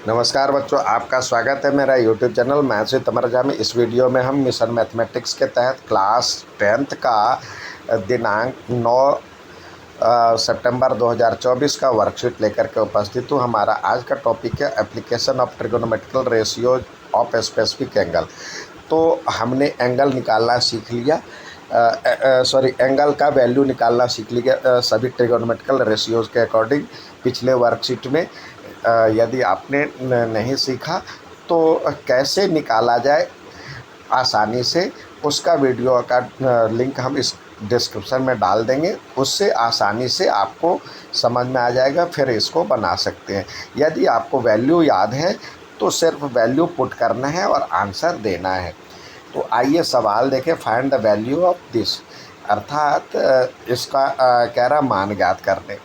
नमस्कार बच्चों, आपका स्वागत है मेरा यूट्यूब चैनल मैथ्स विद तमरजा में। इस वीडियो में हम मिशन मैथमेटिक्स के तहत क्लास 10th का दिनांक 9 सितंबर 2024 का वर्कशीट लेकर के उपस्थित हूँ। हमारा आज का टॉपिक है application of trigonometrical ratios of specific angle. तो हमने एंगल निकालना सीख लिया, एंगल का वैल्यू निकालना सीख लिया सभी ट्रिगोनोमेट्रिकल रेशियोज के अकॉर्डिंग पिछले वर्कशीट में। यदि आपने नहीं सीखा तो कैसे निकाला जाए आसानी से, उसका वीडियो का लिंक हम इस डिस्क्रिप्शन में डाल देंगे। उससे आसानी से आपको समझ में आ जाएगा, फिर इसको बना सकते हैं। यदि आपको वैल्यू याद है तो सिर्फ वैल्यू पुट करना है और आंसर देना है। तो आइए सवाल देखें, find the value of this, अर्थात इसका कह रहा मान ज्ञात करने।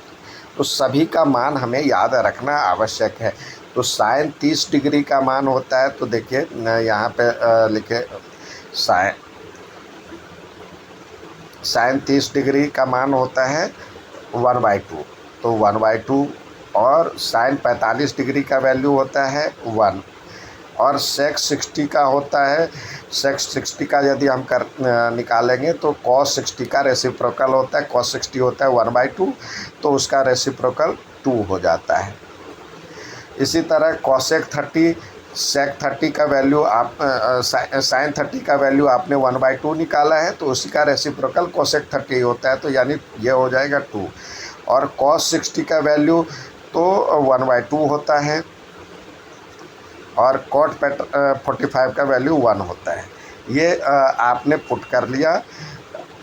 तो सभी का मान हमें याद रखना आवश्यक है। तो साइन 30 डिग्री का मान होता है, तो देखिए यहाँ पे लिखे साइन 30 डिग्री का मान होता है 1/2, तो 1/2। और साइन 45 डिग्री का वैल्यू होता है 1। और सेक 60 का होता है, सेक 60 का यदि हम निकालेंगे तो कॉस 60 का रेसिप्रोकल होता है, कॉस 60 होता है 1/2, तो उसका रेसिप्रोकल 2 हो जाता है। इसी तरह कॉसेक 30, सेक 30 का वैल्यू आप साइन 30 का वैल्यू आपने 1/2 निकाला है, तो उसी का रेसिप्रोकल कॉसेक 30 होता है, तो यानी ये हो जाएगा 2। और कॉस 60 का वैल्यू तो 1/2 होता है, और कॉट 45 का वैल्यू 1 होता है। ये आपने पुट कर लिया।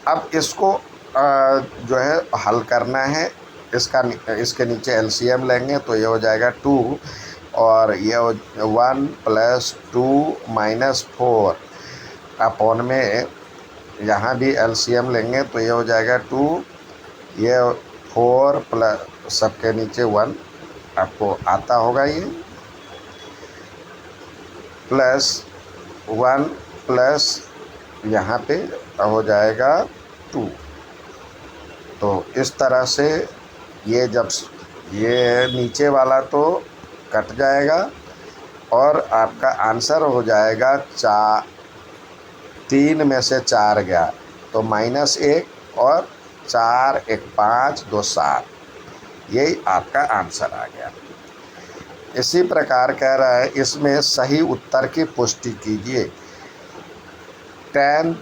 अब इसको जो है हल करना है। इसके नीचे एलसीएम लेंगे तो ये हो जाएगा 2, और ये 1 + 2 - 4 अपॉन में यहाँ भी एलसीएम लेंगे तो ये हो जाएगा 2, ये 4 प्लस सबके नीचे 1, आपको आता होगा ये, +1 प्लस यहाँ पे हो जाएगा 2। तो इस तरह से ये जब ये नीचे वाला तो कट जाएगा और आपका आंसर हो जाएगा 3 में से 4 गया तो -1, और 4 × 1 = 5, 2 = 7, यही आपका आंसर आ गया। इसी प्रकार कह रहा है इसमें सही उत्तर की पुष्टि कीजिए। tan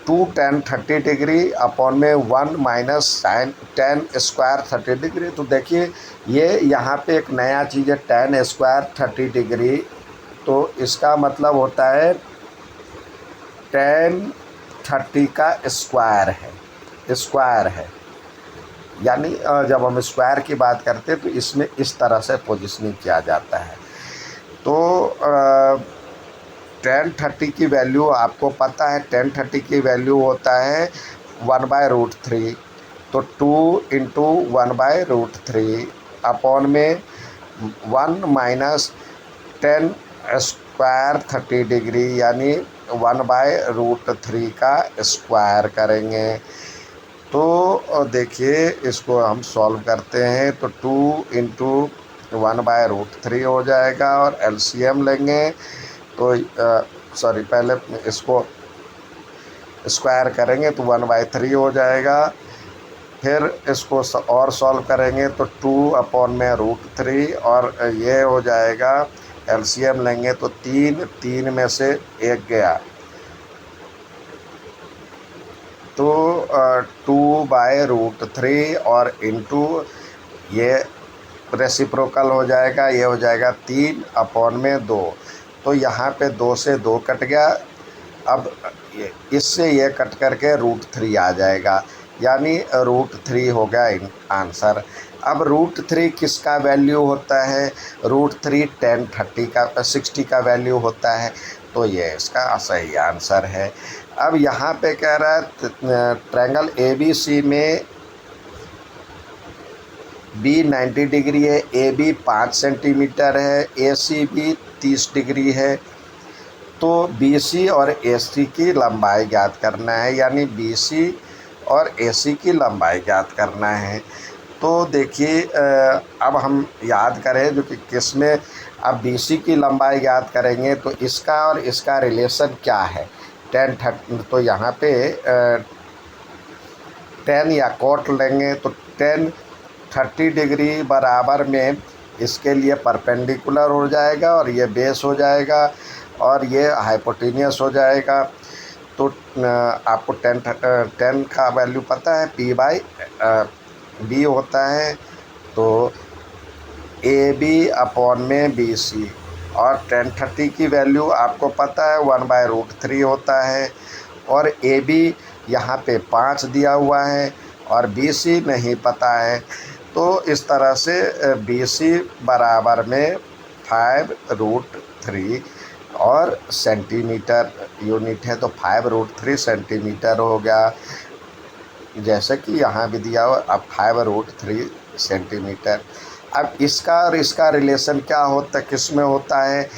30 डिग्री अपॉन में 1 - sin tan स्क्वायर 30 डिग्री। तो देखिए ये यहाँ पे एक नया चीज़ है, tan स्क्वायर 30 डिग्री। तो इसका मतलब होता है tan 30 का स्क्वायर है, यानी जब हम स्क्वायर की बात करते हैं तो इसमें इस तरह से पोजिशनिंग किया जाता है। तो tan 30 की वैल्यू आपको पता है, tan 30 की वैल्यू होता है 1/√3, तो 2 × 1/√3 अपॉन में 1 - tan स्क्वायर 30 डिग्री, यानी 1/√3 का स्क्वायर करेंगे। तो देखिए इसको हम सॉल्व करते हैं तो 2 × 1/√3 हो जाएगा, और एलसीएम लेंगे तो पहले इसको स्क्वायर करेंगे तो 1/3 हो जाएगा। फिर इसको और सॉल्व करेंगे तो 2 अपॉन में √3, और ये हो जाएगा एलसीएम लेंगे तो 3 में से 1 गया तो 2/√3, और इंटू ये रेसिप्रोकल हो जाएगा, ये हो जाएगा 3 अपॉन में 2। तो यहाँ पे 2 से 2 कट गया। अब इससे ये कट करके √3 आ जाएगा, यानी √3 हो गया आंसर। अब √3 किसका वैल्यू होता है? √3 tan 60 का वैल्यू होता है, तो ये इसका सही आंसर है। अब यहाँ पे कह रहा है ट्रायंगल ABC में B 90 डिग्री है, AB 5 सेंटीमीटर है, AC भी 30 डिग्री है। तो BC और AC की लंबाई ज्ञात करना है, यानी BC और AC की लंबाई ज्ञात करना है। तो देखिए अब हम याद करें जो कि किसमें, अब बीसी की लंबाई याद करेंगे तो इसका और इसका रिलेशन क्या है, 10 तो यहाँ पे 10 या कोट लेंगे तो 10 30 डिग्री बराबर में इसके लिए परपेंडिकुलर हो जाएगा और ये बेस हो जाएगा और ये हाइपोटेनियस हो जाएगा। तो आपको 10 का वैल्यू पता है, पी बाई बी होता है, तो ए बी अपॉन में बी सी, और 10 30 की वैल्यू आपको पता है 1/√3 होता है, और ए बी यहाँ पे 5 दिया हुआ है और बी सी नहीं पता है। तो इस तरह से बी सी बराबर में 5√3 और सेंटीमीटर यूनिट है तो 5√3 सेंटीमीटर हो गया, जैसे कि यहाँ भी दिया हुआ। अब 5√3 सेंटीमीटर। अब इसका और इसका रिलेशन क्या होता है, किस में होता है,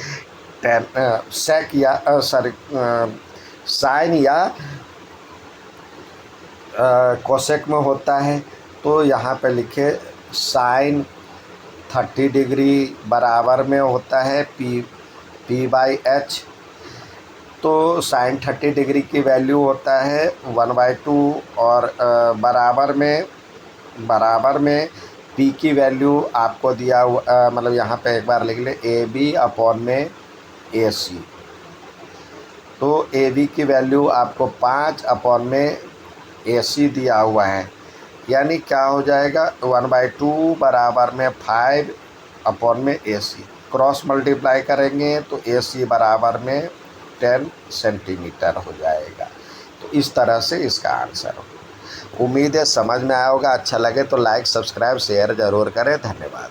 सेक या सॉरी साइन या कोसेक में होता है। तो यहाँ पे लिखे साइन 30 डिग्री बराबर में होता है P/H। तो साइन 30 डिग्री की वैल्यू होता है 1/2 और बराबर में P की वैल्यू आपको दिया हुआ, मतलब यहाँ पे एक बार लिख ले, AB अपॉन में AC। तो AB की वैल्यू आपको 5 अपॉन में AC दिया हुआ है, यानी क्या हो जाएगा 1/2 बराबर में 5 अपॉन में AC, क्रॉस मल्टीप्लाई करेंगे तो AC बराबर में 10 सेंटीमीटर हो जाएगा। तो इस तरह से इसका आंसर हो। उम्मीद है समझ में आया होगा। अच्छा लगे तो लाइक सब्सक्राइब शेयर ज़रूर करें। धन्यवाद।